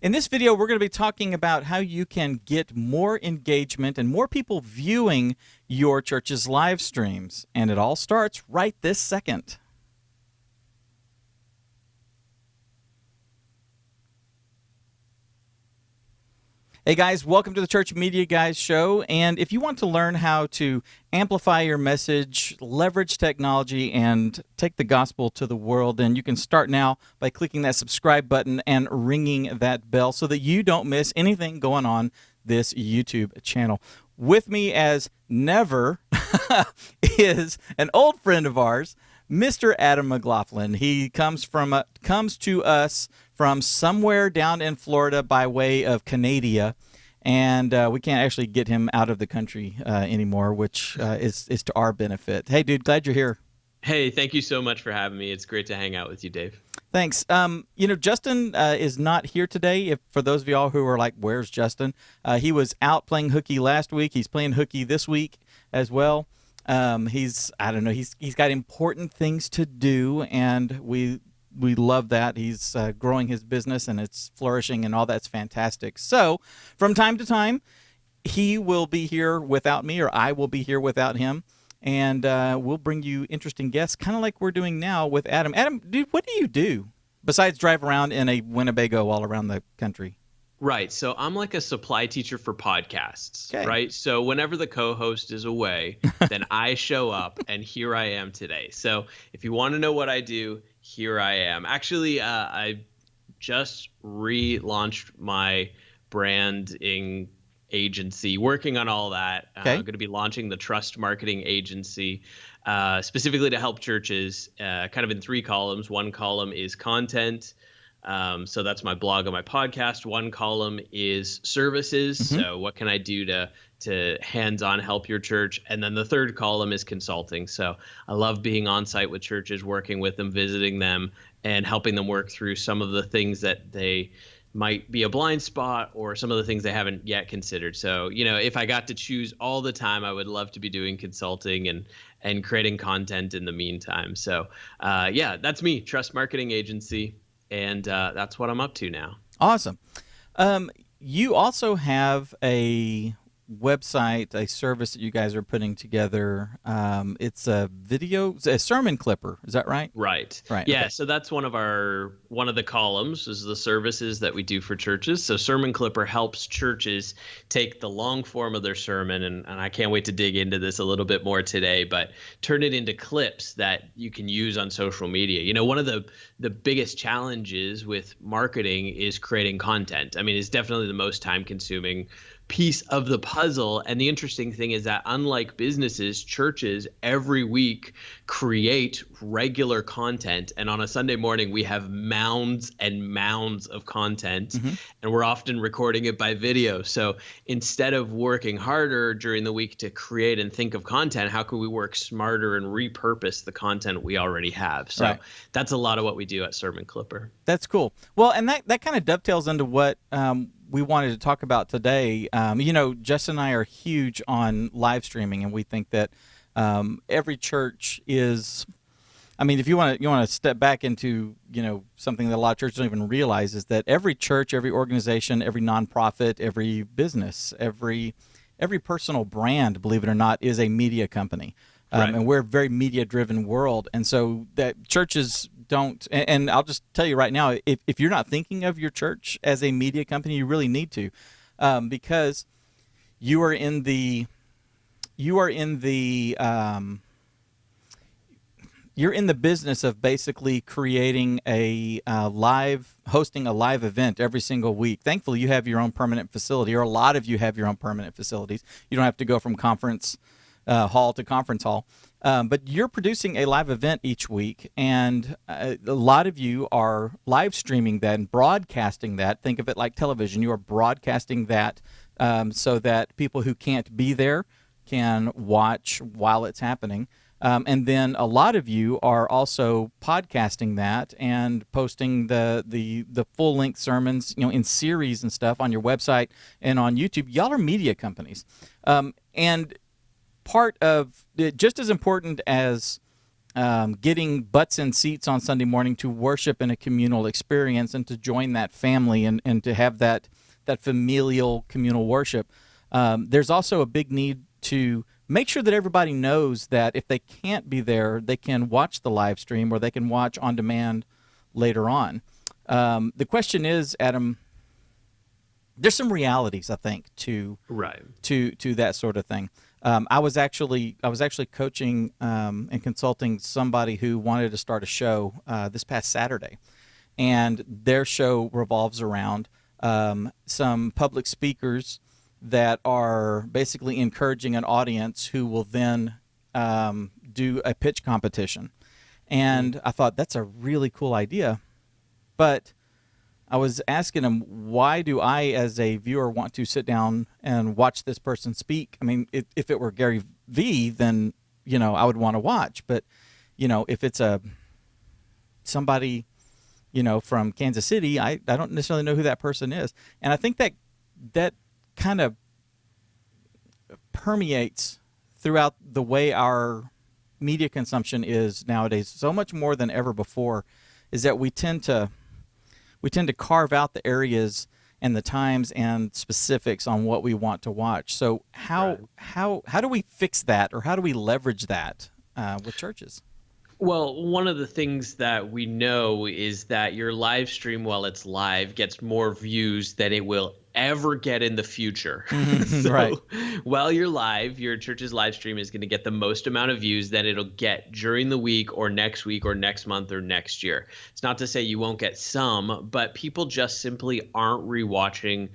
In this video, we're going to be talking about how you can get more engagement and more people viewing your church's live streams. And it all starts right this second. Hey guys, welcome to the Church Media Guys show. And if you want to learn how to amplify your message, leverage technology, and take the gospel to the world, then you can start now by clicking that subscribe button and ringing that bell so that you don't miss anything going on this YouTube channel. With me as never is an old friend of ours, Mr. Adam McLaughlin. He comes to us from somewhere down in Florida by way of Canada, and we can't actually get him out of the country anymore, which is to our benefit. Hey, dude, glad you're here. Hey, thank you so much for having me. It's great to hang out with you, Dave. Thanks. Justin is not here today. For those of y'all who are like, where's Justin? He was out playing hooky last week. He's playing hooky this week as well. He's got important things to do, and we love that. He's growing his business, and it's flourishing, and all that's fantastic. So from time to time, he will be here without me, or I will be here without him, and we'll bring you interesting guests, kind of like we're doing now with Adam. Adam, dude, what do you do besides drive around in a Winnebago all around the country? Right. So I'm like a supply teacher for podcasts, okay. Right? So whenever the co-host is away, then I show up, and here I am today. So if you want to know what I do, here I am. Actually, I just relaunched my branding agency, working on all that. Okay. I'm going to be launching the Trust Marketing Agency, specifically to help churches, kind of in three columns. One column is content. So that's my blog and my podcast. One column is services. Mm-hmm. So what can I do to hands-on help your church? And then the third column is consulting. So I love being on site with churches, working with them, visiting them, and helping them work through some of the things that they might be a blind spot, or some of the things they haven't yet considered. So, if I got to choose all the time, I would love to be doing consulting and creating content in the meantime. So that's me, Trust Marketing Agency. And that's what I'm up to now. Awesome. You also have a website, a service that you guys are putting together. It's a sermon clipper. Is that right? Right. Yeah. Okay. So that's one of the columns is the services that we do for churches. So Sermon Clipper helps churches take the long form of their sermon, and I can't wait to dig into this a little bit more today, but turn it into clips that you can use on social media. One of the biggest challenges with marketing is creating content. I mean, it's definitely the most time-consuming piece of the puzzle. And the interesting thing is that unlike businesses, churches every week create regular content. And on a Sunday morning, we have mounds and mounds of content, mm-hmm. and we're often recording it by video. So instead of working harder during the week to create and think of content, how can we work smarter and repurpose the content we already have? So right. That's a lot of what we do at Sermon Clipper. That's cool. Well, and that kind of dovetails into what we wanted to talk about today. Justin and I are huge on live streaming, and we think that every church is, if you want to step back into, something that a lot of churches don't even realize, is that every church, every organization, every nonprofit, every business, every personal brand, believe it or not, is a media company. Right. And we're a very media-driven world, and so that churches don't, and I'll just tell you right now, if you're not thinking of your church as a media company, you really need to, because you're in the business of basically creating hosting a live event every single week. Thankfully, you have your own permanent facility, or a lot of you have your own permanent facilities. You don't have to go from conference hall to conference hall. But you're producing a live event each week, and a lot of you are live streaming that and broadcasting that. Think of it like television. You are broadcasting that so that people who can't be there can watch while it's happening. And then a lot of you are also podcasting that and posting the full-length sermons, in series and stuff on your website and on YouTube. Y'all are media companies. And part of, just as important as getting butts in seats on Sunday morning to worship in a communal experience and to join that family and to have that familial communal worship. There's also a big need to make sure that everybody knows that if they can't be there, they can watch the live stream or they can watch on demand later on. The question is, Adam, there's some realities, I think, to that sort of thing. I was actually coaching and consulting somebody who wanted to start a show this past Saturday, and their show revolves around some public speakers that are basically encouraging an audience who will then do a pitch competition. And I thought that's a really cool idea, but I was asking him, why do I, as a viewer, want to sit down and watch this person speak? I mean, if it were Gary Vee, then, I would want to watch. But, if it's somebody, from Kansas City, I don't necessarily know who that person is. And I think that kind of permeates throughout the way our media consumption is nowadays, so much more than ever before, is that we tend to carve out the areas and the times and specifics on what we want to watch. So how do we fix that, or how do we leverage that with churches? Well, one of the things that we know is that your live stream, while it's live, gets more views than it will ever get in the future. So right. While you're live, your church's live stream is going to get the most amount of views that it'll get during the week or next month or next year. It's not to say you won't get some, but people just simply aren't rewatching,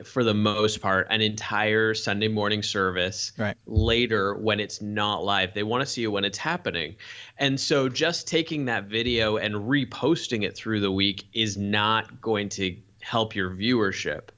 for the most part, an entire Sunday morning service later when it's not live. They want to see it when it's happening. And so just taking that video and reposting it through the week is not going to help your viewership,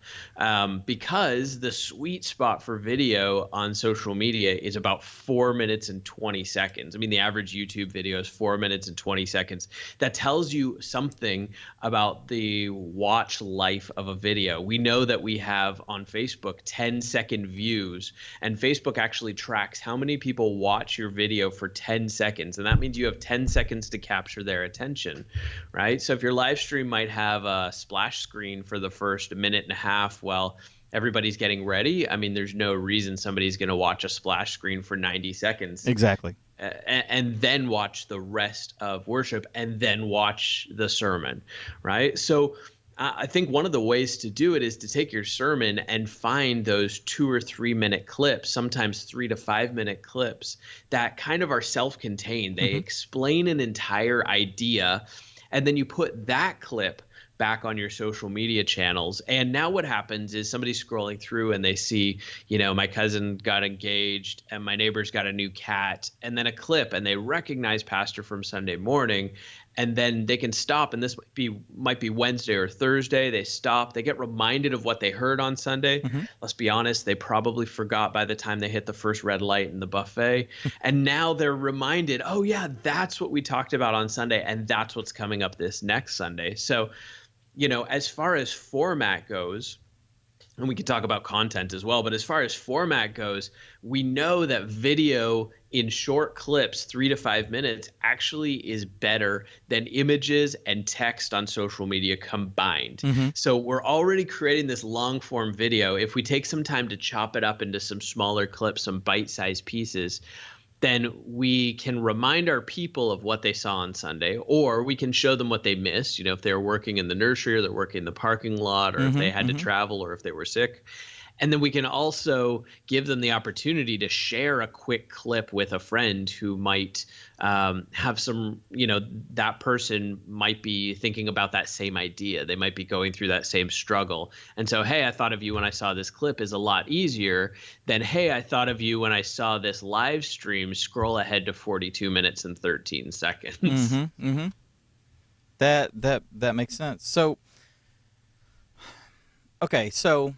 because the sweet spot for video on social media is about 4 minutes and 20 seconds. I mean, the average YouTube video is 4 minutes and 20 seconds. That tells you something about the watch life of a video. We know that we have on Facebook 10-second views, and Facebook actually tracks how many people watch your video for 10 seconds. And that means you have 10 seconds to capture their attention, right? So if your live stream might have a splash screen for the first minute and a half while everybody's getting ready, I mean, there's no reason somebody's going to watch a splash screen for 90 seconds. Exactly. And then watch the rest of worship and then watch the sermon, right? So I think one of the ways to do it is to take your sermon and find those 2 or 3 minute clips, sometimes 3 to 5 minute clips that kind of are self-contained. They explain an entire idea, and then you put that clip back on your social media channels. And now what happens is somebody's scrolling through and they see, my cousin got engaged and my neighbor's got a new cat, and then a clip, and they recognize Pastor from Sunday morning. And then they can stop, and this might be Wednesday or Thursday. They stop, they get reminded of what they heard on Sunday. Let's be honest, they probably forgot by the time they hit the first red light in the buffet. And now they're reminded, oh yeah, that's what we talked about on Sunday, and that's what's coming up this next Sunday. So, as far as format goes, and we could talk about content as well, but as far as format goes, we know that video in short clips, 3 to 5 minutes, actually is better than images and text on social media combined. So we're already creating this long form video. If we take some time to chop it up into some smaller clips, some bite-sized pieces, then we can remind our people of what they saw on Sunday, or we can show them what they missed. If they're working in the nursery, or they're working in the parking lot, or if they had to travel, or if they were sick. And then we can also give them the opportunity to share a quick clip with a friend who might have some, that person might be thinking about that same idea. They might be going through that same struggle. And so, hey, I thought of you when I saw this clip is a lot easier than, hey, I thought of you when I saw this live stream. Scroll ahead to 42 minutes and 13 seconds. That makes sense. So, okay, so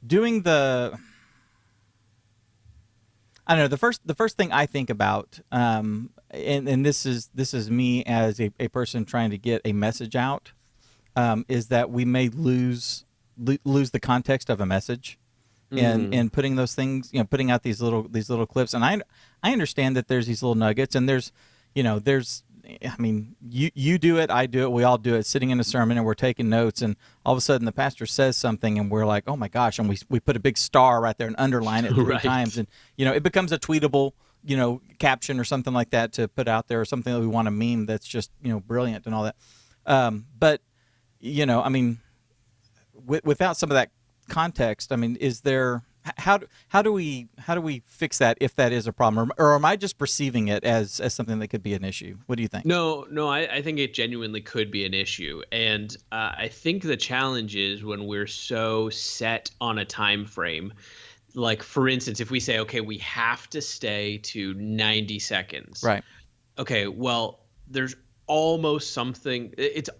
doing the first thing I think about, and this is me as a person trying to get a message out, is that we may lose the context of a message and putting those things, putting out these little clips. And I understand that there's these little nuggets, and there's I mean, you do it, I do it, we all do it, sitting in a sermon and we're taking notes, and all of a sudden the pastor says something and we're like, oh my gosh, and we put a big star right there and underline it 3 times, and it becomes a tweetable caption or something like that to put out there, or something that we want to meme that's just brilliant and all that. But I mean, without some of that context, I mean, is there how do we fix that, if that is a problem, or am I just perceiving it as something that could be an issue? What do you think? No, I think it genuinely could be an issue, and I think the challenge is when we're so set on a time frame. Like, for instance, if we say, okay, we have to stay to 90 seconds. Right. Okay, well, it's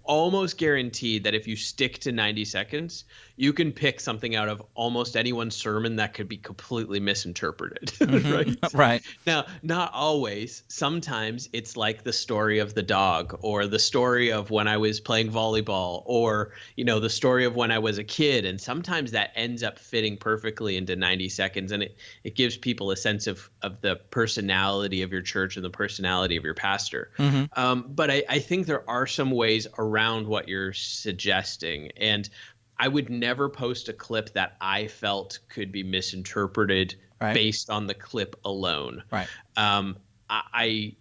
almost guaranteed that if you stick to 90 seconds, you can pick something out of almost anyone's sermon that could be completely misinterpreted, right? Right. Now, not always. Sometimes it's like the story of the dog, or the story of when I was playing volleyball, or, the story of when I was a kid. And sometimes that ends up fitting perfectly into 90 seconds. And it gives people a sense of the personality of your church and the personality of your pastor. But I think there are some ways around what you're suggesting. And I would never post a clip that I felt could be misinterpreted based on the clip alone. Right. I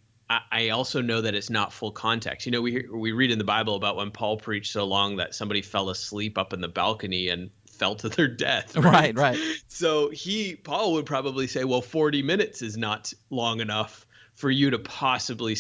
also know that it's not full context. We read in the Bible about when Paul preached so long that somebody fell asleep up in the balcony and fell to their death. Right. So Paul would probably say, well, 40 minutes is not long enough for you to possibly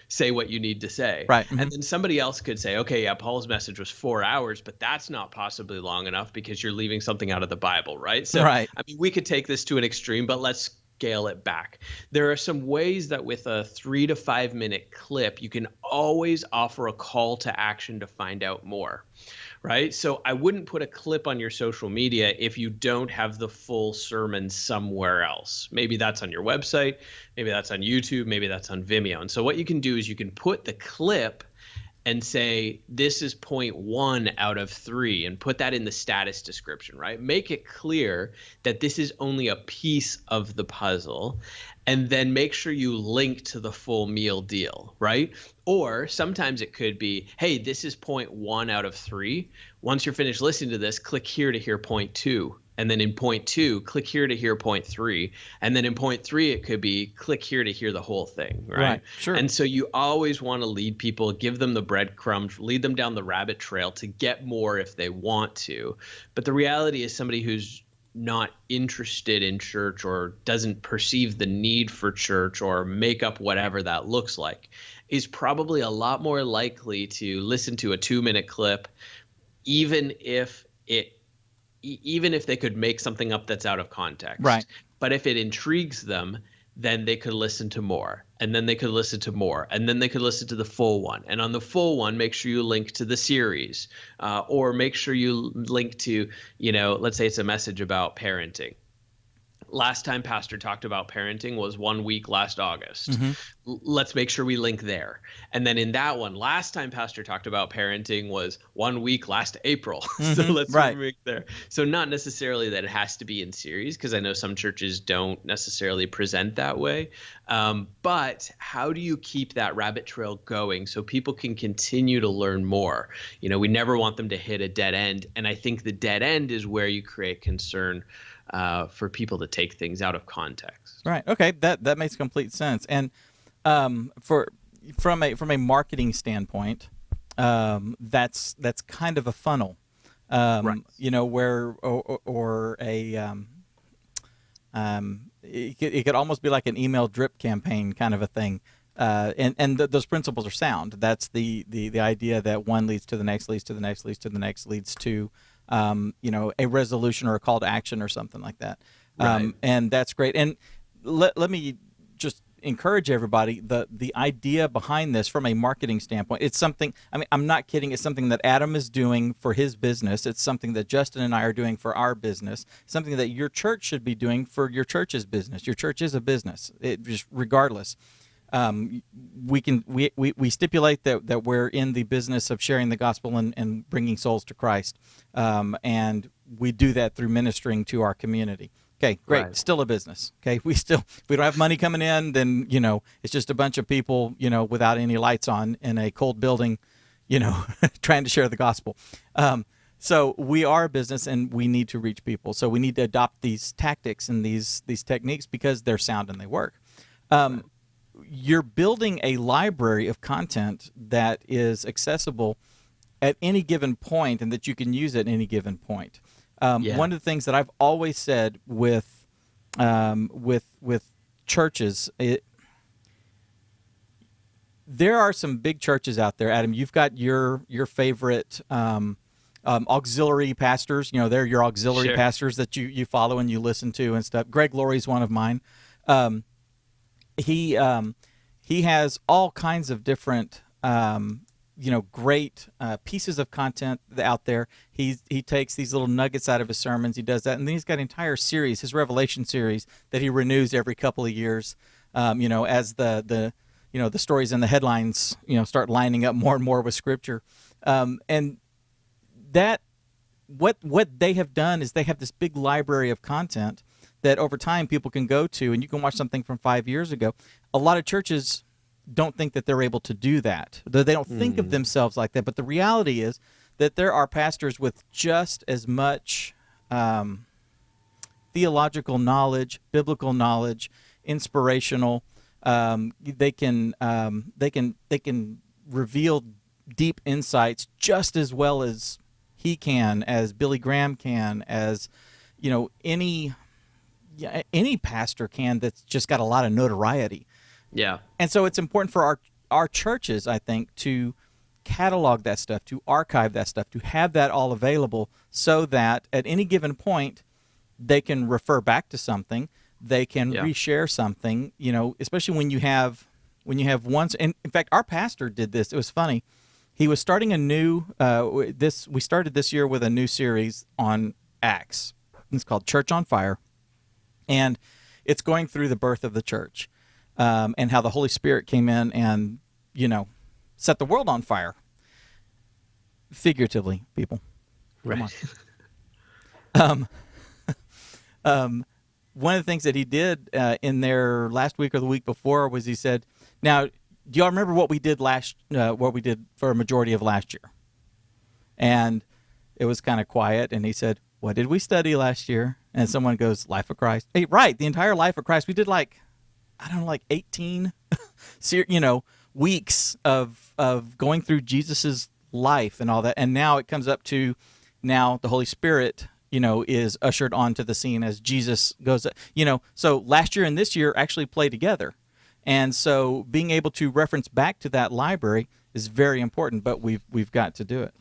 say what you need to say. Right. And then somebody else could say, okay, yeah, Paul's message was 4 hours, but that's not possibly long enough because you're leaving something out of the Bible, right? So, I mean, we could take this to an extreme, but let's scale it back. There are some ways that with a 3 to 5 minute clip, you can always offer a call to action to find out more. Right. So I wouldn't put a clip on your social media if you don't have the full sermon somewhere else. Maybe that's on your website. Maybe that's on YouTube. Maybe that's on Vimeo. And so what you can do is you can put the clip and say, this is point 1 out of 3, and put that in the status description, right? Make it clear that this is only a piece of the puzzle, and then make sure you link to the full meal deal, right? Or sometimes it could be, hey, this is point 1 out of 3. Once you're finished listening to this, click here to hear point 2. And then in point 2, click here to hear point 3. And then in point 3, it could be click here to hear the whole thing, right? Sure. And so you always want to lead people, give them the breadcrumbs, lead them down the rabbit trail to get more if they want to. But the reality is, somebody who's not interested in church, or doesn't perceive the need for church, or make up whatever that looks like, is probably a lot more likely to listen to a 2-minute clip, even if they could make something up that's out of context. Right. But if it intrigues them, then they could listen to more, and then they could listen to more, and then they could listen to the full one. And on the full one, make sure you link to the series, or make sure you link to, let's say it's a message about parenting. Last time Pastor talked about parenting was 1 week last August. Let's make sure we link there. And then in that one, last time Pastor talked about parenting was 1 week last April. So let's link there. So not necessarily that it has to be in series, because I know some churches don't necessarily present that way. But how do you keep that rabbit trail going so people can continue to learn more? We never want them to hit a dead end. And I think the dead end is where you create concern for people to take things out of context. Right. Okay. That makes complete sense. And from a marketing standpoint, that's kind of a funnel, where it could almost be like an email drip campaign kind of a thing. And those principles are sound. That's the idea that one leads to the next, leads to the next, leads to the next, leads to a resolution or a call to action or something like that. And that's great. And let me just encourage everybody, the idea behind this from a marketing standpoint, it's something, I mean, I'm not kidding, it's something that Adam is doing for his business. It's something that Justin and I are doing for our business, something that your church should be doing for your church's business. Your church is a business, just regardless. we stipulate that we're in the business of sharing the gospel and bringing souls to Christ, and we do that through ministering to our community. Okay, great. Right. Still a business. Okay, if we don't have money coming in, then it's just a bunch of people without any lights on in a cold building, trying to share the gospel. So we are a business, and we need to reach people. So we need to adopt these tactics and these techniques because they're sound and they work. You're building a library of content that is accessible at any given point, and that you can use at any given point. One of the things that I've always said with churches, there are some big churches out there. Adam, you've got your favorite auxiliary pastors. They're your auxiliary Sure. pastors that you follow and you listen to and stuff. Greg Laurie's one of mine. He has all kinds of different great pieces of content out there. He takes these little nuggets out of his sermons. He does that, and then he's got an entire series, his Revelation series, that he renews every couple of years. As the stories and the headlines start lining up more and more with Scripture, and that what they have done is they have this big library of content that over time people can go to, and you can watch something from 5 years ago. A lot of churches don't think that they're able to do that. They don't think of themselves like that. But the reality is that there are pastors with just as much theological knowledge, biblical knowledge, inspirational. They can reveal deep insights just as well as he can, as Billy Graham can, as any pastor can that's just got a lot of notoriety. Yeah. And so it's important for our churches, I think, to catalog that stuff, to archive that stuff, to have that all available so that at any given point they can refer back to something, they can reshare something, especially when you have one. And in fact, our pastor did this. It was funny. He was starting a new we started this year with a new series on Acts. It's called Church on Fire. And it's going through the birth of the church. And how the Holy Spirit came in and, set the world on fire. Figuratively, people. Right. One of the things that he did in there last week or the week before was he said, "Now, do y'all remember what we did for a majority of last year?" And it was kind of quiet, and he said, "What did we study last year?" And someone goes, "Life of Christ." Hey, right, the entire Life of Christ. We did like 18 weeks of going through Jesus's life and all that. And now it comes up to the Holy Spirit, is ushered onto the scene as Jesus goes, so last year and this year actually play together. And so being able to reference back to that library is very important, but we've got to do it.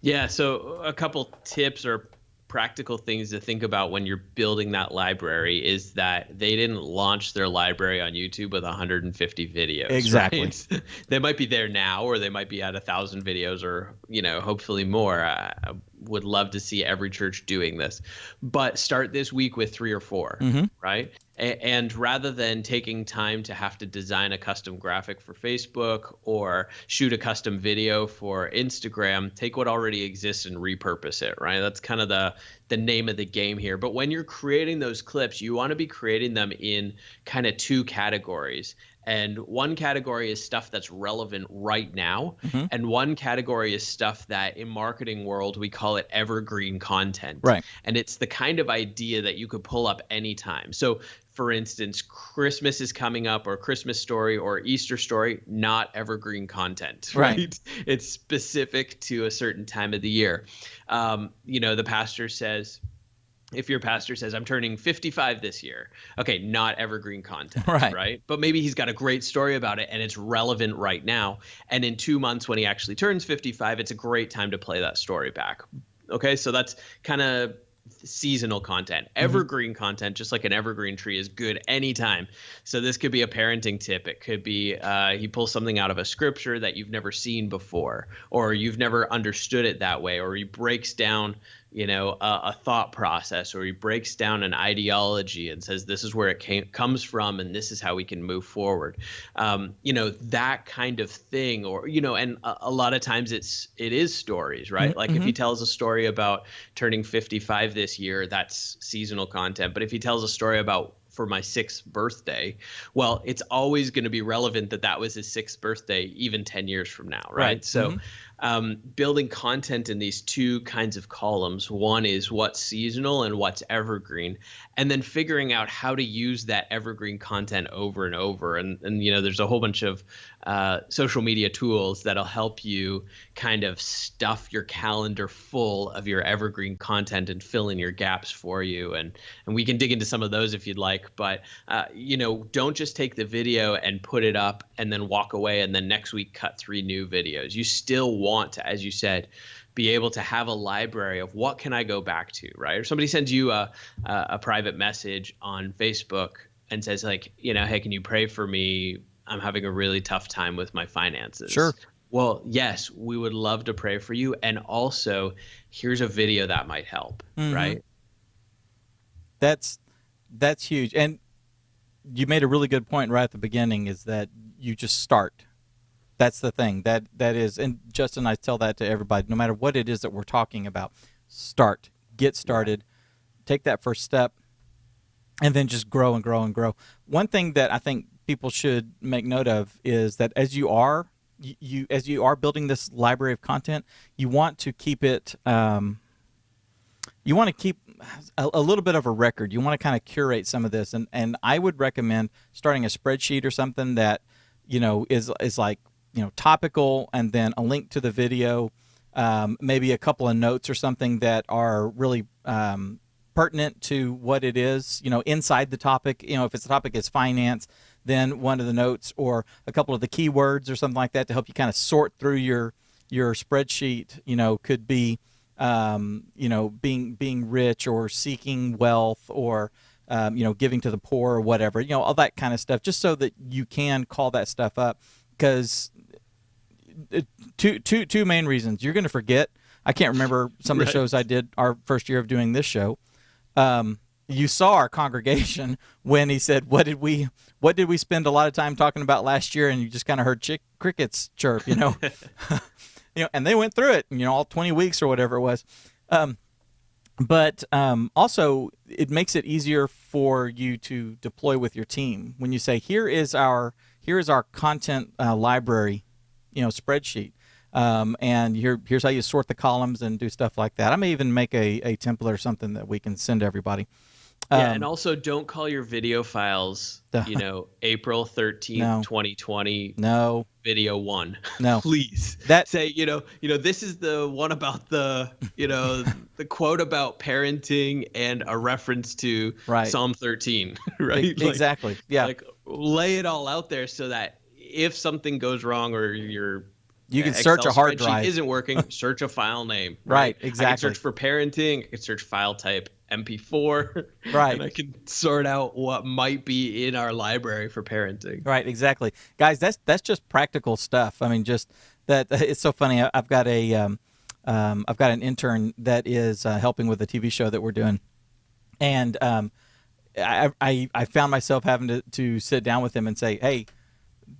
Yeah. So a couple tips or practical things to think about when you're building that library is that they didn't launch their library on YouTube with 150 videos. Exactly. Right? They might be there now, or they might be at 1,000 videos, or hopefully more. I would love to see every church doing this, but start this week with 3 or 4, right? And rather than taking time to have to design a custom graphic for Facebook or shoot a custom video for Instagram, take what already exists and repurpose it, right? That's kind of the name of the game here. But when you're creating those clips, you want to be creating them in kind of 2 categories. And one category is stuff that's relevant right now. And one category is stuff that in marketing world, we call it evergreen content. Right. And it's the kind of idea that you could pull up anytime. So for instance, Christmas is coming up, or Christmas story or Easter story, not evergreen content, right? It's specific to a certain time of the year. The pastor says, if your pastor says, "I'm turning 55 this year," okay, not evergreen content, right? But maybe he's got a great story about it and it's relevant right now. And in 2 months when he actually turns 55, it's a great time to play that story back. Okay, so that's kind of seasonal content. Evergreen content, just like an evergreen tree, is good anytime. So this could be a parenting tip. It could be he pulls something out of a scripture that you've never seen before, or you've never understood it that way, or he breaks down a thought process, or he breaks down an ideology and says this is where it comes from and this is how we can move forward. That kind of thing. Or and a lot of times it is stories, right? Like if he tells a story about turning 55 this year, that's seasonal content. But if he tells a story about for my 6th birthday, well, it's always going to be relevant that was his 6th birthday even 10 years from now, right? So building content in these two kinds of columns. One is what's seasonal and what's evergreen, and then figuring out how to use that evergreen content over and over. And there's a whole bunch of social media tools that'll help you kind of stuff your calendar full of your evergreen content and fill in your gaps for you. And we can dig into some of those if you'd like, but don't just take the video and put it up and then walk away and then next week cut 3 new videos. You still want to, as you said, be able to have a library of what can I go back to, right? Or somebody sends you a private message on Facebook and says like, hey, can you pray for me? I'm having a really tough time with my finances. Sure. Well, yes, we would love to pray for you. And also, here's a video that might help, right? That's huge. And you made a really good point right at the beginning, is that you just start. That's the thing. That is, and Justin and I tell that to everybody, no matter what it is that we're talking about, start. Get started. Take that first step, and then just grow and grow and grow. One thing that I think people should make note of is that as you are building this library of content, you want to keep it. You want to keep a little bit of a record. You want to kind of curate some of this, and I would recommend starting a spreadsheet or something that is like topical, and then a link to the video, maybe a couple of notes or something that are really pertinent to what it is, inside the topic. If the topic is finance, then one of the notes or a couple of the keywords or something like that to help you kind of sort through your spreadsheet, could be, being rich or seeking wealth or, giving to the poor or whatever, all that kind of stuff, just so that you can call that stuff up. Because two main reasons. You're going to forget. I can't remember some of the shows I did our first year of doing this show. You saw our congregation when he said, what did we spend a lot of time talking about last year? And you just kind of heard crickets chirp, and they went through it, all 20 weeks or whatever it was. But also it makes it easier for you to deploy with your team. When you say, here is our content library, spreadsheet. And here's how you sort the columns and do stuff like that. I may even make a template or something that we can send to everybody. And also don't call your video files, April 13th, 2020. No. Video 1. No. Please. Say, this is the one about the, the quote about parenting and a reference to Psalm 13, right? Exactly. Yeah. Like lay it all out there so that if something goes wrong or you can search a hard drive isn't working, search a file name. Right, exactly. I can search for parenting, I can search file type MP4. Right. And I can sort out what might be in our library for parenting. Right, exactly. Guys, that's just practical stuff. I mean, just that it's so funny. I've got an intern that is helping with a TV show that we're doing. And I found myself having to sit down with him and say, hey,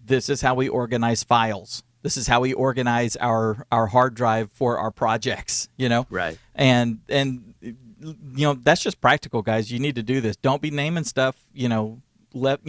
this is how we organize files. This is how we organize our hard drive for our projects, Right. And that's just practical, guys. You need to do this. Don't be naming stuff, like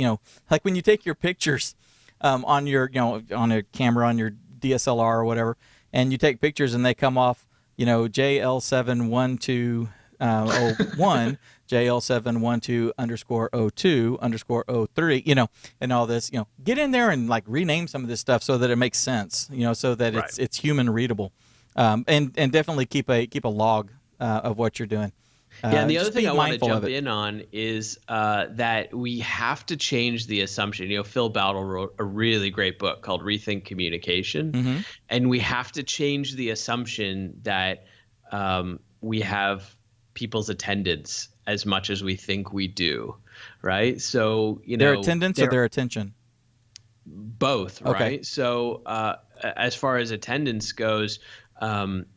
when you take your pictures on your, on a camera, on your DSLR or whatever, and you take pictures and they come off, JL71201, JL712_02_03, and all this, get in there and like rename some of this stuff so that it makes sense, so that it's human readable, and definitely keep a log of what you're doing. And the other thing I want to jump in on is that we have to change the assumption. Phil Battle wrote a really great book called Rethink Communication, and we have to change the assumption that we have people's attendance as much as we think we do, right? So, their attendance or their attention? Both, Okay. right? So as far as attendance goes,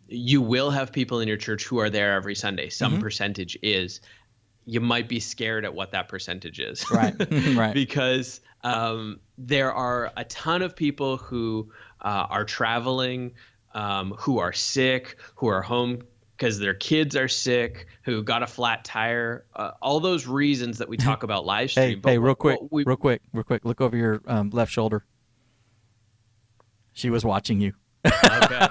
you will have people in your church who are there every Sunday. Some percentage is. You might be scared at what that percentage is. Right. Right. Because there are a ton of people who are traveling, who are sick, who are home because their kids are sick, who got a flat tire, all those reasons that we talk about live stream. Hey, real quick. Look over your left shoulder. She was watching you. Okay.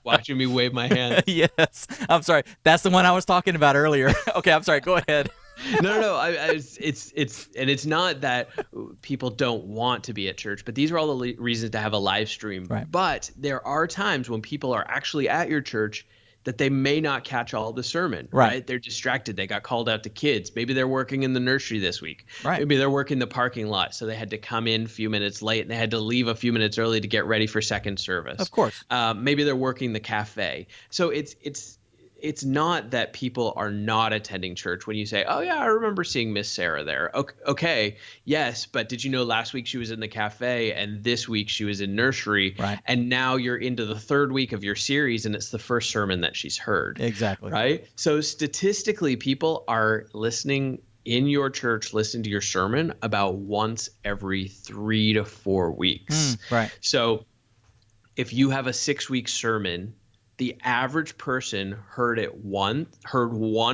Watching me wave my hand. Yes. I'm sorry. That's the one I was talking about earlier. Okay, I'm sorry. Go ahead. No. It's not that people don't want to be at church, but these are all the reasons to have a live stream. Right. But there are times when people are actually at your church that they may not catch all the sermon, right? They're distracted. They got called out to kids. Maybe they're working in the nursery this week. Right. Maybe they're working the parking lot, so they had to come in a few minutes late and they had to leave a few minutes early to get ready for second service. Of course. Maybe they're working the cafe. So it's not that people are not attending church when you say, oh, yeah, I remember seeing Miss Sarah there. Okay, yes, but did you know last week she was in the cafe and this week she was in nursery? Right. And now you're into the third week of your series and it's the first sermon that she's heard. Exactly. Right? So statistically, people are listening in your church, listening to your sermon about once every 3 to 4 weeks. Right. So if you have a 6-week sermon, the average person heard one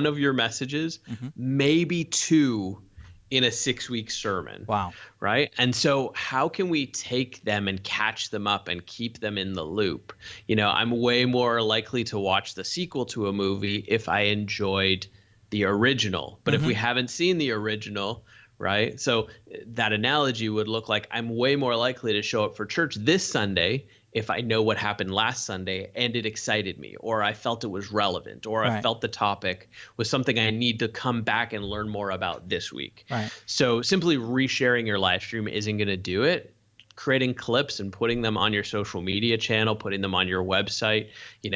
of your messages, maybe 2 in a 6-week sermon. Wow. Right. And so how can we take them and catch them up and keep them in the loop? I'm way more likely to watch the sequel to a movie if I enjoyed the original. But if we haven't seen the original, right? So that analogy would look like I'm way more likely to show up for church this Sunday if I know what happened last Sunday and it excited me, or I felt it was relevant, or I felt the topic was something I need to come back and learn more about this week. Right. So simply resharing your live stream isn't going to do it. Creating clips and putting them on your social media channel, putting them on your website,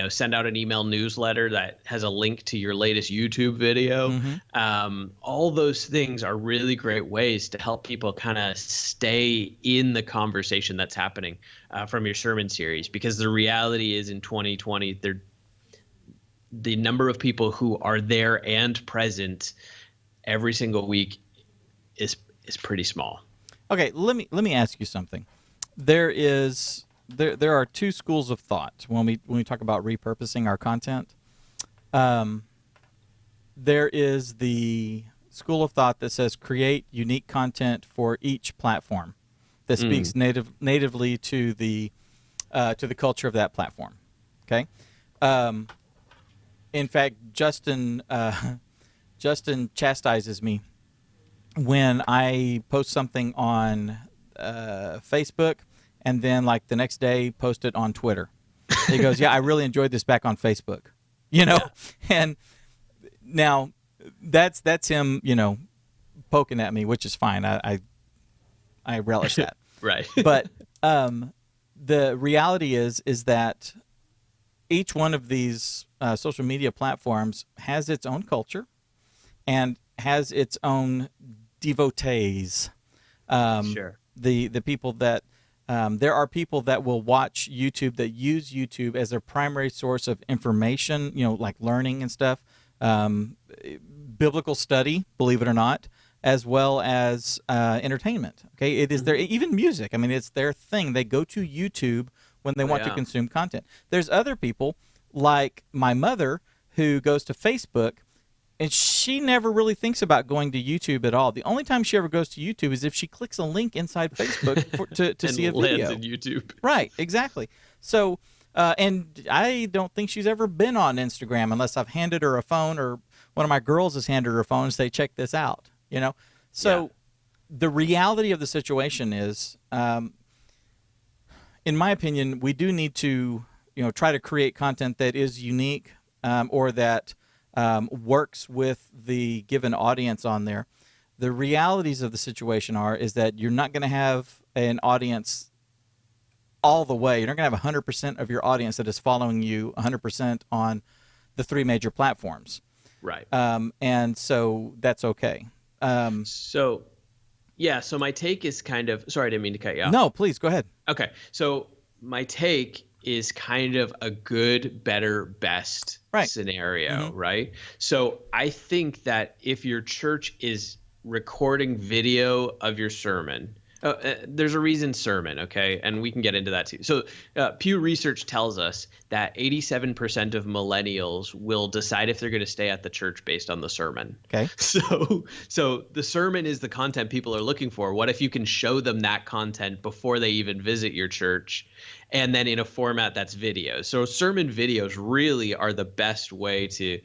send out an email newsletter that has a link to your latest YouTube video. All those things are really great ways to help people kind of stay in the conversation that's happening from your sermon series. Because the reality is in 2020, the number of people who are there and present every single week is pretty small. Okay, let me ask you something. There are 2 schools of thought when we talk about repurposing our content. There is the school of thought that says create unique content for each platform that speaks natively to the culture of that platform. Okay. In fact, Justin chastises me when I post something on Facebook and then like the next day post it on Twitter. He goes, yeah, I really enjoyed this back on Facebook, and now that's him, poking at me, which is fine. I relish that. Right. But the reality is that each one of these social media platforms has its own culture and has its own devotees. Sure. The people that there are people that will watch YouTube that use YouTube as their primary source of information, like learning and stuff, biblical study, believe it or not, as well as entertainment. Okay, it is their, even music. I mean, it's their thing. They go to YouTube when they want to consume content. There's other people like my mother who goes to Facebook. And she never really thinks about going to YouTube at all. The only time she ever goes to YouTube is if she clicks a link inside Facebook to see a video. And lands in YouTube. Right, exactly. So, and I don't think she's ever been on Instagram unless I've handed her a phone or one of my girls has handed her a phone and say, check this out, So the reality of the situation is, in my opinion, we do need to, try to create content that is unique or that works with the given audience on there. The realities of the situation is that you're not going to have an audience all the way. You're not going to have 100% of your audience that is following you 100% on the 3 major platforms. Right. And so that's okay. So, yeah, so my take is kind of, sorry, I didn't mean to cut you off. No, please go ahead. Okay. So my take is kind of a good, better, best scenario, right? So I think that if your church is recording video of your sermon, there's a reason sermon, okay? And we can get into that too. So Pew Research tells us that 87% of millennials will decide if they're going to stay at the church based on the sermon. Okay. So the sermon is the content people are looking for. What if you can show them that content before they even visit your church, and then in a format that's video? So sermon videos really are the best way to,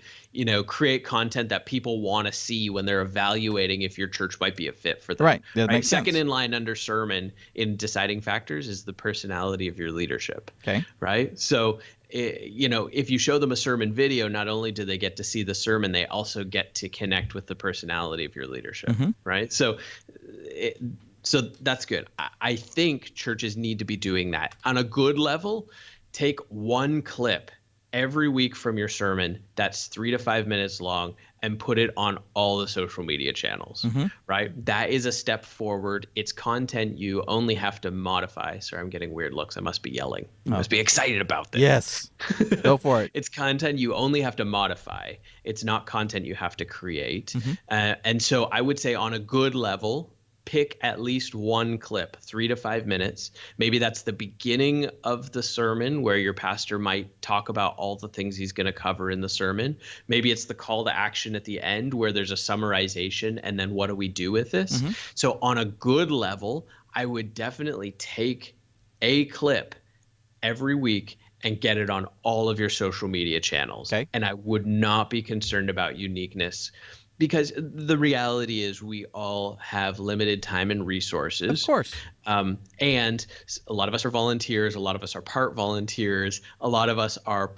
create content that people want to see when they're evaluating if your church might be a fit for them. Right. That makes Second sense. in line under sermon in deciding factors is the personality of your leadership. Okay. Right. So, if you show them a sermon video, not only do they get to see the sermon, they also get to connect with the personality of your leadership. Right. So that's good. I think churches need to be doing that on a good level. Take one clip every week from your sermon that's 3 to 5 minutes long and put it on all the social media channels, right? That is a step forward. It's content you only have to modify. Sorry, I'm getting weird looks. I must be yelling. I must be excited about this. Yes. Go for it. It's content you only have to modify. It's not content you have to create. And so I would say on a good level, pick at least one clip, 3 to 5 minutes. Maybe that's the beginning of the sermon where your pastor might talk about all the things he's going to cover in the sermon. Maybe it's the call to action at the end where there's a summarization and then what do we do with this? So on a good level, I would definitely take a clip every week and get it on all of your social media channels. Okay. And I would not be concerned about uniqueness, because the reality is we all have limited time and resources. Of course. And a lot of us are volunteers. A lot of us are part volunteers. A lot of us are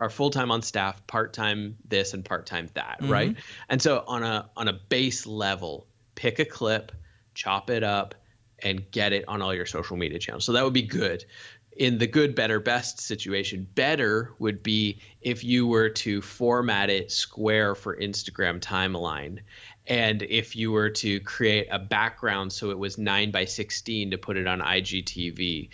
full-time on staff, part-time this and part-time that, right? And so on a base level, pick a clip, chop it up, and get it on all your social media channels. So that would be good. In the good, better, best situation, better would be if you were to format it square for Instagram timeline. And if you were to create a background so it was 9:16 to put it on IGTV,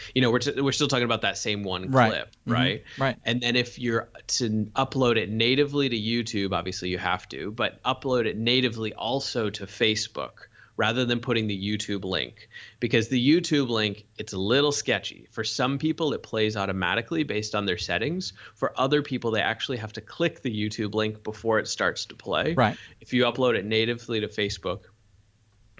we're still talking about that same one clip, right? Right. And then if you're to upload it natively to YouTube, obviously you have to, but upload it natively also to Facebook, rather than putting the YouTube link, because the YouTube link, it's a little sketchy. For some people, it plays automatically based on their settings. For other people, they actually have to click the YouTube link before it starts to play. Right. If you upload it natively to Facebook,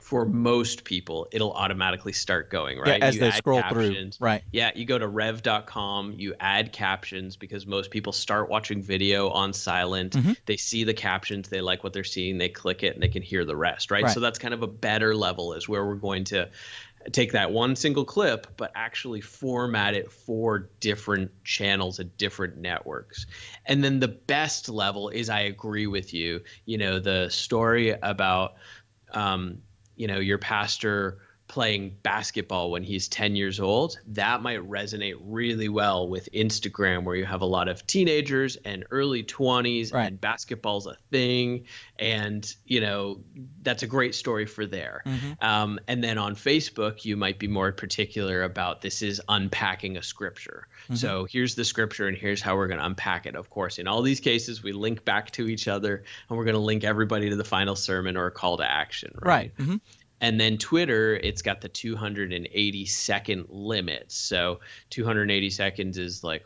for most people, it'll automatically start going, right? Yeah, as you they add scroll captions. through. Right. Yeah, you go to rev.com, you add captions, because most people start watching video on silent. They see the captions, they like what they're seeing, they click it, and they can hear the rest, right? So that's kind of a better level, is where we're going to take that one single clip, but actually format it for different channels and different networks. And then the best level is, I agree with you, the story about your pastor playing basketball when he's 10 years old, that might resonate really well with Instagram, where you have a lot of teenagers and early 20s, and basketball's a thing. And, that's a great story for there. And then on Facebook, you might be more particular about, this is unpacking a scripture. So here's the scripture and here's how we're going to unpack it. Of course, in all these cases, we link back to each other, and we're going to link everybody to the final sermon or a call to action. Right. And then Twitter, it's got the 280-second limit. So 280 seconds is like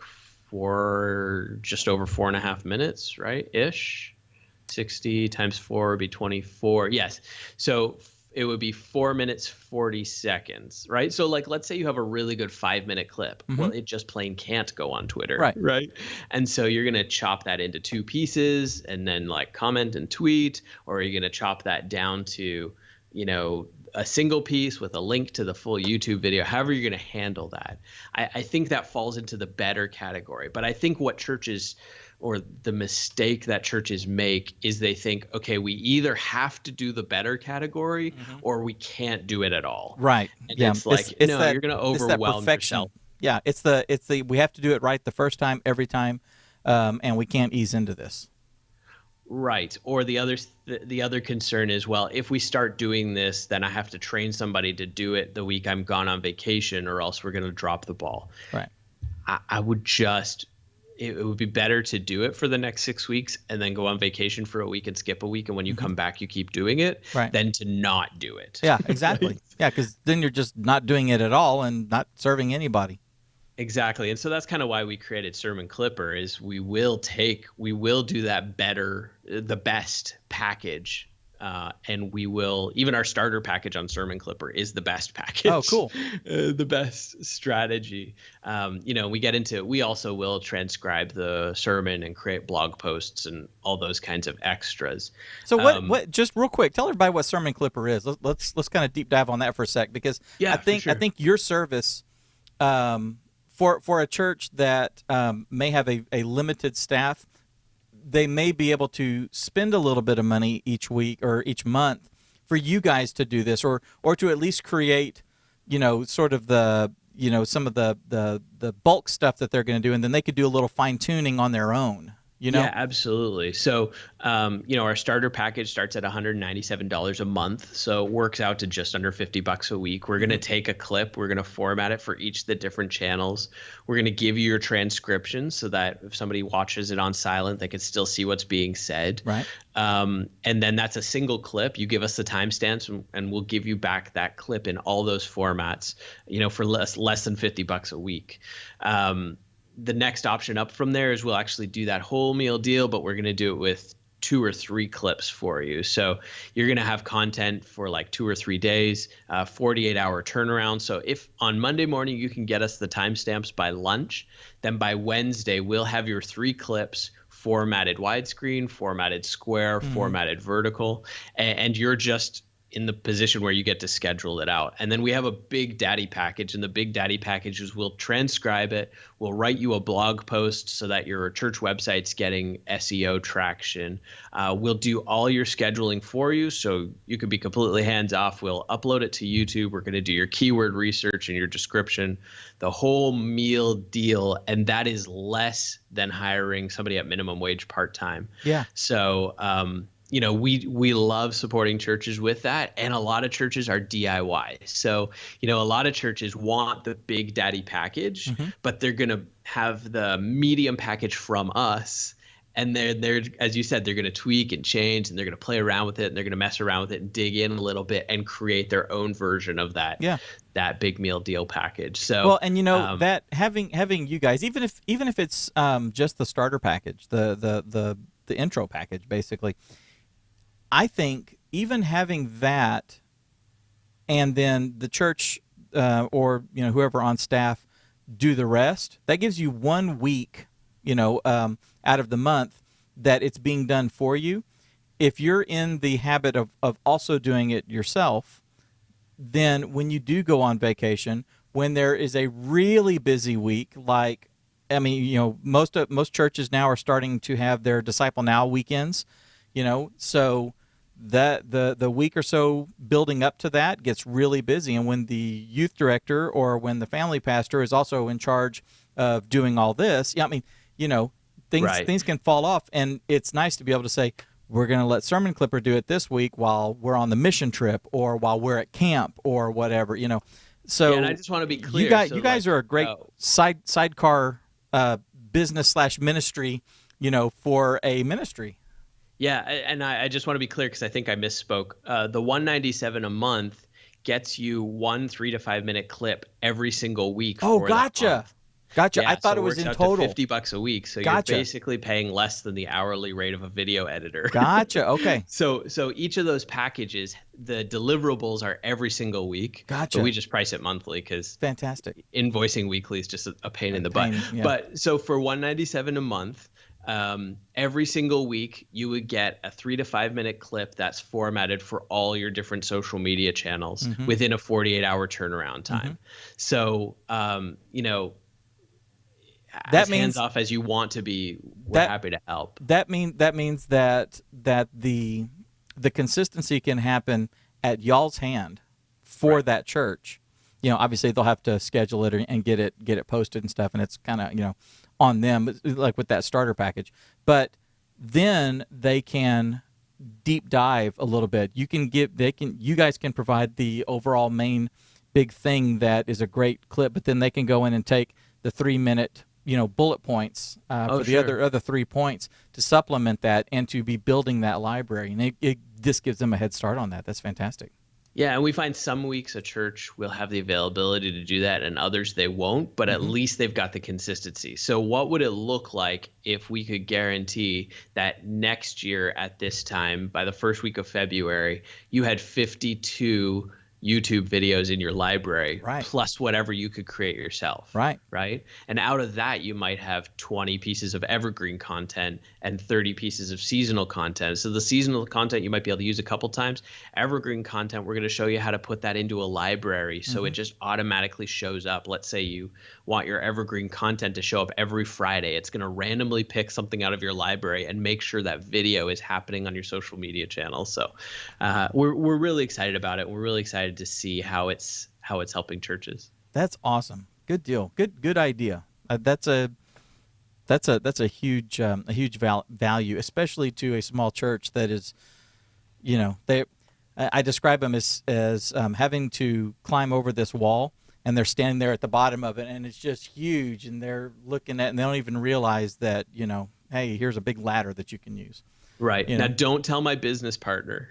just over 4.5 minutes, right? Ish. 60 times 4 would be 24. Yes. So it would be 4 minutes, 40 seconds, right? So let's say you have a really good 5-minute clip. Well, it just plain can't go on Twitter. Right. And so you're going to chop that into 2 pieces and then comment and tweet, or you're going to chop that down to, a single piece with a link to the full YouTube video, however you're going to handle that. I think that falls into the better category. But I think what churches, or the mistake that churches make, is they think, okay, we either have to do the better category or we can't do it at all. Right. And it's you're going to overwhelm yourself. Yeah, it's the we have to do it right the first time, every time, and we can't ease into this. Right. Or the other concern is, well, if we start doing this, then I have to train somebody to do it the week I'm gone on vacation, or else we're going to drop the ball. Right. I would just, it would be better to do it for the next 6 weeks and then go on vacation for a week and skip a week. And when you come back, you keep doing it, Right. than to not do it. Yeah, exactly. Yeah, because then you're just not doing it at all and not serving anybody. Exactly. And so that's kind of why we created Sermon Clipper, is we will do that the best package. And we will, even our starter package on Sermon Clipper is the best package. Oh, cool. The best strategy. We also will transcribe the sermon and create blog posts and all those kinds of extras. So what just real quick, tell everybody what Sermon Clipper is. Let's kind of deep dive on that for a sec, because I think your service, for a church that may have a limited staff, they may be able to spend a little bit of money each week or each month for you guys to do this, or to at least create, sort of the, some of the bulk stuff that they're going to do, and then they could do a little fine tuning on their own. Yeah, absolutely. So, our starter package starts at $197 a month. So it works out to just under $50 a week. We're going to take a clip. We're going to format it for each of the different channels. We're going to give you your transcription so that if somebody watches it on silent, they can still see what's being said. Right. And then that's a single clip. You give us the timestamps and we'll give you back that clip in all those formats, for less than $50 a week. The next option up from there is we'll actually do that whole meal deal, but we're going to do it with 2 or 3 clips for you. So you're going to have content for like 2 or 3 days, 48-hour turnaround. So if on Monday morning you can get us the timestamps by lunch, then by Wednesday we'll have your 3 clips formatted widescreen, formatted square, formatted vertical, and you're just in the position where you get to schedule it out. And then we have a Big Daddy package, and the Big Daddy packages will transcribe it. We'll write you a blog post so that your church website's getting SEO traction. We'll do all your scheduling for you, so you can be completely hands off. We'll upload it to YouTube. We're going to do your keyword research and your description, the whole meal deal. And that is less than hiring somebody at minimum wage part-time. Yeah. So, we love supporting churches with that, and a lot of churches are DIY. So, a lot of churches want the Big Daddy package, but they're going to have the medium package from us, and they're as you said, they're going to tweak and change, and they're going to play around with it, and they're going to mess around with it and dig in a little bit and create their own version of that. Yeah. That big meal deal package. So well, and that having you guys, even if it's just the starter package, the intro package, basically. I think even having that, and then the church or whoever on staff do the rest, that gives you 1 week, out of the month that it's being done for you. If you're in the habit of also doing it yourself, then when you do go on vacation, when there is a really busy week, like most churches now are starting to have their Disciple Now weekends. So that the week or so building up to that gets really busy, and when the youth director or when the family pastor is also in charge of doing all this, things can fall off, and it's nice to be able to say, we're going to let Sermon Clipper do it this week while we're on the mission trip or while we're at camp or whatever. So and I just want to be clear, you guys are a great sidecar business/ministry, for a ministry. Yeah, and I just want to be clear because I think I misspoke. The $197 a month gets you 1 3 to 5 minute clip every single week. Oh, gotcha. Gotcha. Yeah, I thought so it was works in out total. to $50 a week. So Gotcha. You're basically paying less than the hourly rate of a video editor. Gotcha. Okay. So each of those packages, the deliverables are every single week. Gotcha. But we just price it monthly because fantastic. Invoicing weekly is just a pain in the butt. Yeah. But so for $197 a month, every single week you would get a 3 to 5 minute clip that's formatted for all your different social media channels within a 48-hour turnaround time. So, that as means hands off as you want to be, we're happy to help. That means that the consistency can happen at y'all's hand for that church. Obviously they'll have to schedule it and get it posted and stuff, and it's kind of on them, like with that starter package. But then they can deep dive a little bit. You guys can provide the overall main big thing that is a great clip, but then they can go in and take the 3-minute, bullet points for the other 3 points to supplement that and to be building that library. And this gives them a head start on that. That's fantastic. Yeah, and we find some weeks a church will have the availability to do that and others they won't, but at least they've got the consistency. So what would it look like if we could guarantee that next year at this time, by the first week of February, you had 52 YouTube videos in your library, plus whatever you could create yourself. Right. And out of that, you might have 20 pieces of evergreen content and 30 pieces of seasonal content. So the seasonal content you might be able to use a couple times. Evergreen content, we're going to show you how to put that into a library so it just automatically shows up. Let's say you want your evergreen content to show up every Friday. It's going to randomly pick something out of your library and make sure that video is happening on your social media channels. So we're really excited about it. We're really excited to see how it's helping churches. That's awesome. Good deal. Good idea. That's a huge value, especially to a small church that is, I describe them as having to climb over this wall, and they're standing there at the bottom of it, and it's just huge, and they're looking at, and they don't even realize that, hey, here's a big ladder that you can use. Right. Now, don't tell my business partner.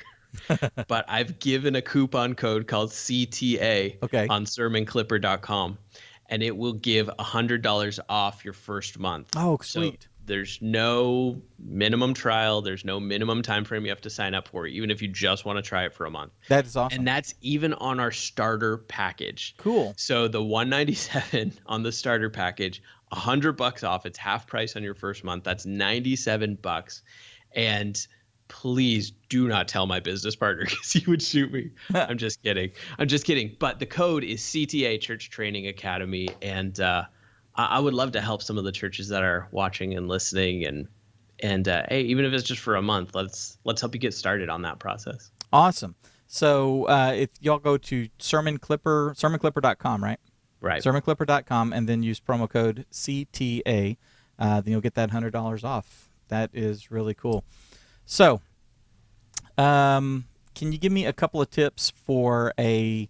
But I've given a coupon code called CTA on sermonclipper.com, and it will give $100 off your first month. Oh, sweet. So there's no minimum trial. There's no minimum time frame you have to sign up for, even if you just want to try it for a month. That is awesome. And that's even on our starter package. Cool. So the $197 on the starter package, $100 off. It's half price on your first month. That's $97. And please do not tell my business partner because he would shoot me. I'm just kidding. But the code is CTA, Church Training Academy. And I would love to help some of the churches that are watching and listening. And hey, even if it's just for a month, let's help you get started on that process. Awesome. So if y'all go to sermonclipper.com, right? Right. sermonclipper.com, and then use promo code CTA, then you'll get that $100 off. That is really cool. So, can you give me a couple of tips for a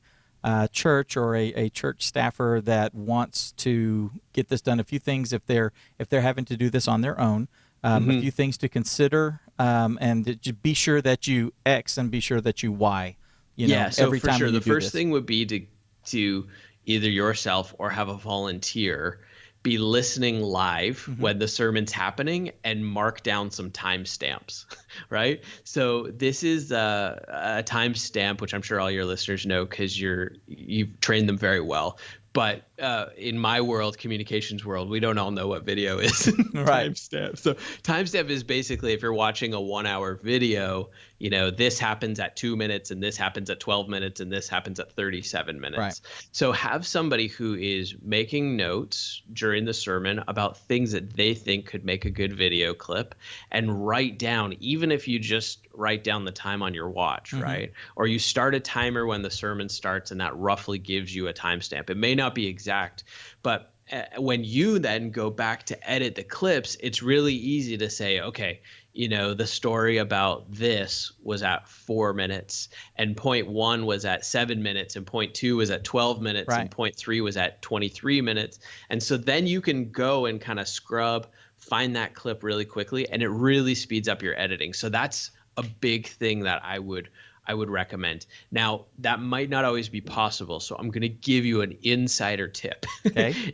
church or a church staffer that wants to get this done? A few things if they're having to do this on their own. A few things to consider, and be sure that you X and be sure that you Y. So every for time sure, you the do first this. thing would be to either yourself or have a volunteer be listening live when the sermon's happening and mark down some timestamps, right? So this is a timestamp, which I'm sure all your listeners know because you've trained them very well. But in my world, communications world, we don't all know what video is. Right. Timestamp. So timestamp is basically if you're watching a 1-hour video, this happens at 2 minutes and this happens at 12 minutes and this happens at 37 minutes. Right. So have somebody who is making notes during the sermon about things that they think could make a good video clip and write down, even if you just write down the time on your watch, right? Or you start a timer when the sermon starts and that roughly gives you a timestamp. It may not be exact, but when you then go back to edit the clips, it's really easy to say, okay, the story about this was at 4 minutes and point 1 was at 7 minutes and point 2 was at 12 minutes and point 3 was at 23 minutes. And so then you can go and kind of scrub, find that clip really quickly, and it really speeds up your editing. So that's a big thing that I would recommend. Now, that might not always be possible, so I'm going to give you an insider tip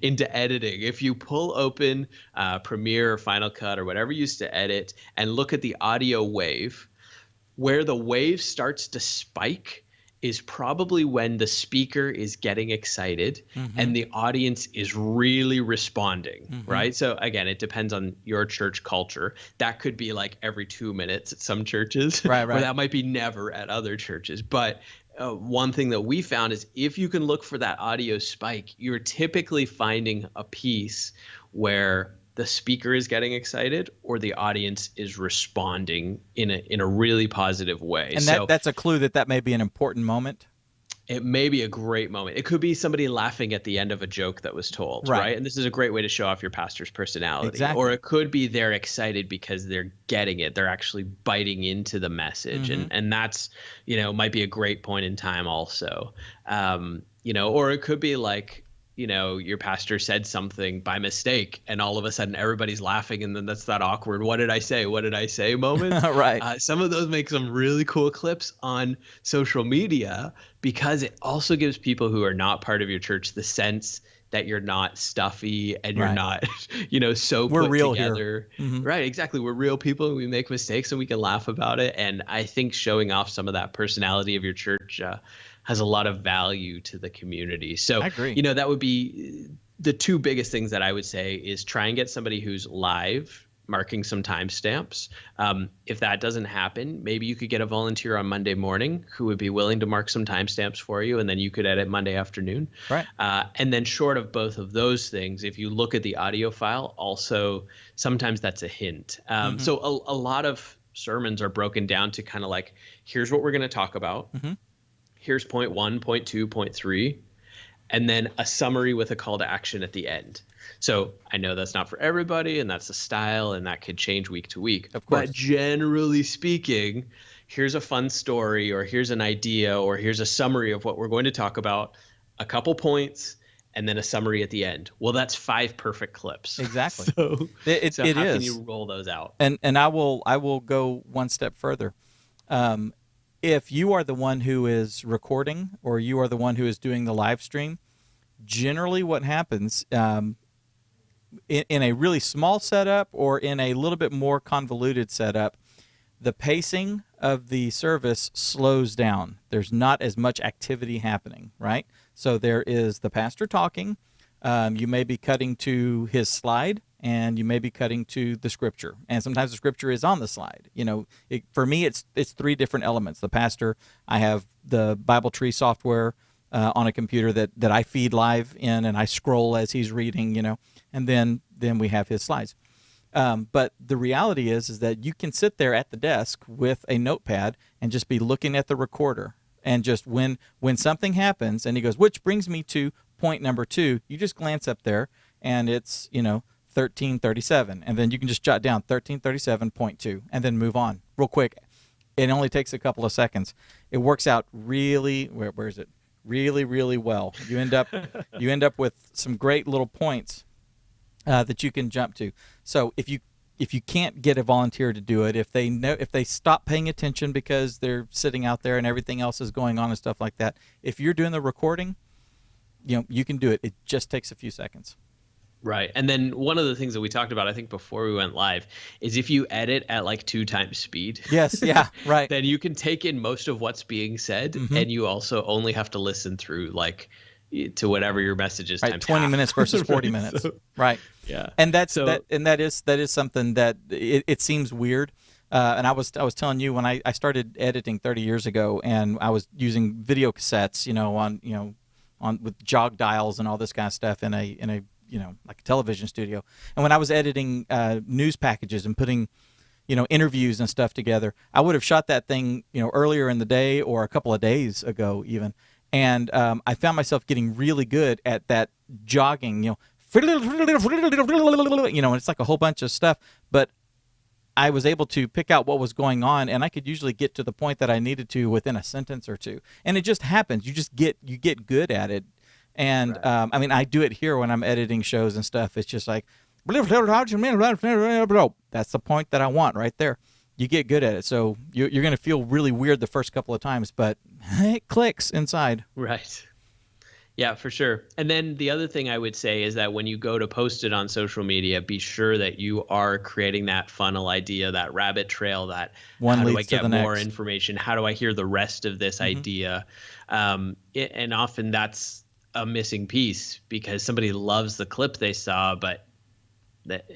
into editing. If you pull open Premiere or Final Cut or whatever you used to edit and look at the audio wave, where the wave starts to spike is probably when the speaker is getting excited and the audience is really responding, right? So again, it depends on your church culture. That could be like every 2 minutes at some churches, right. or that might be never at other churches. But one thing that we found is if you can look for that audio spike, you're typically finding a piece where the speaker is getting excited or the audience is responding in a really positive way. And that's a clue that may be an important moment. It may be a great moment. It could be somebody laughing at the end of a joke that was told, right? And this is a great way to show off your pastor's personality. Exactly. Or it could be they're excited because they're getting it. They're actually biting into the message. And that's, might be a great point in time also. Or it could be like, your pastor said something by mistake and all of a sudden everybody's laughing, and then that's that awkward "what did I say moment." Right. Some of those make some really cool clips on social media, because it also gives people who are not part of your church the sense that you're not stuffy and you're not, so we're put real together. here. Right, exactly. We're real people and we make mistakes and we can laugh about it. And I think showing off some of that personality of your church has a lot of value to the community. So, I agree. That would be the two biggest things that I would say is try and get somebody who's live, marking some timestamps. If that doesn't happen, maybe you could get a volunteer on Monday morning who would be willing to mark some timestamps for you, and then you could edit Monday afternoon. Right. And then short of both of those things, if you look at the audio file, also sometimes that's a hint. So a lot of sermons are broken down to kind of like, here's what we're going to talk about. Here's point 1, point 2, point 3, and then a summary with a call to action at the end. So I know that's not for everybody, and that's a style, and that could change week to week. Of course. But generally speaking, here's a fun story, or here's an idea, or here's a summary of what we're going to talk about, a couple points, and then a summary at the end. Well, that's 5 perfect clips. Exactly. So it how is. can you roll those out? And I will go one step further. If you are the one who is recording, or you are the one who is doing the live stream, generally what happens in a really small setup or in a little bit more convoluted setup, the pacing of the service slows down. There's not as much activity happening, right? So there is the pastor talking. You may be cutting to his slide, and you may be cutting to the scripture. And sometimes the scripture is on the slide. For me, it's 3 different elements. The pastor, I have the Bible tree software on a computer that I feed live in, and I scroll as he's reading, and then we have his slides. But the reality is that you can sit there at the desk with a notepad and just be looking at the recorder. And just when something happens and he goes, which brings me to point number 2, you just glance up there and it's, 1337. And then you can just jot down 1337.2 and then move on real quick. It only takes a couple of seconds. It works out really, where is it? Really, really well. You end up with some great little points that you can jump to. So if you can't get a volunteer to do it, if they stop paying attention because they're sitting out there and everything else is going on and stuff like that, if you're doing the recording, you can do it. It just takes a few seconds. Right. And then one of the things that we talked about, I think before we went live, is if you edit at like 2 times speed. Yes. Yeah. Right. Then you can take in most of what's being said, and you also only have to listen through like to whatever your message is. Right. Times 20 half. minutes versus 40 minutes. So, right. Yeah. And that is something that it seems weird. And I was telling you when I started editing 30 years ago, and I was using video cassettes, on with jog dials and all this kind of stuff in a like a television studio. And when I was editing news packages and putting, interviews and stuff together, I would have shot that thing, earlier in the day or a couple of days ago even. And I found myself getting really good at that jogging, and it's like a whole bunch of stuff. But I was able to pick out what was going on, and I could usually get to the point that I needed to within a sentence or two. And it just happens. You get good at it. And right. I do it here when I'm editing shows and stuff. It's just like, that's the point that I want right there. You get good at it. So you're going to feel really weird the first couple of times, but it clicks inside. Right. Yeah, for sure. And then the other thing I would say is that when you go to post it on social media, be sure that you are creating that funnel idea, that rabbit trail, that how do I get more information? How do I hear the rest of this idea? And often that's a missing piece because somebody loves the clip they saw, but that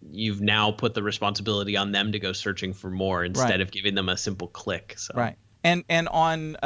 you've now put the responsibility on them to go searching for more instead of giving them a simple click. So. Right. And on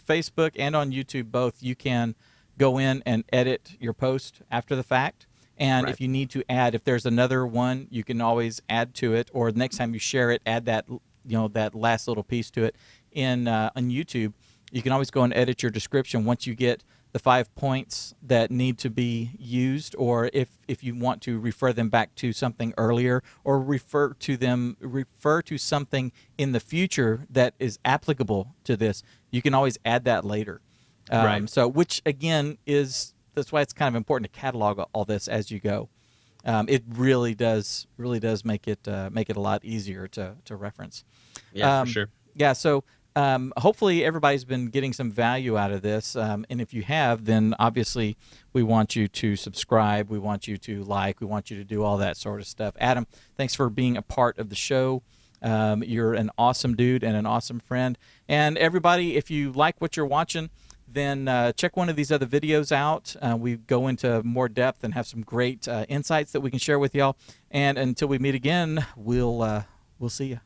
Facebook and on YouTube both, you can go in and edit your post after the fact. And if you need to add, if there's another one, you can always add to it. Or the next time you share it, add that that last little piece to it. On YouTube, You can always go and edit your description once you get the 5 points that need to be used, or if you want to refer them back to something earlier, or refer to something in the future that is applicable to this, you can always add that later. Right. So, which again that's why it's kind of important to catalog all this as you go. It really does make it a lot easier to reference. Yeah, for sure. Yeah, so hopefully everybody's been getting some value out of this, and if you have, then obviously we want you to subscribe, we want you to like, we want you to do all that sort of stuff. Adam, thanks for being a part of the show. You're an awesome dude and an awesome friend. And everybody, if you like what you're watching, then check one of these other videos out. We go into more depth and have some great insights that we can share with y'all. And until we meet again, we'll see you.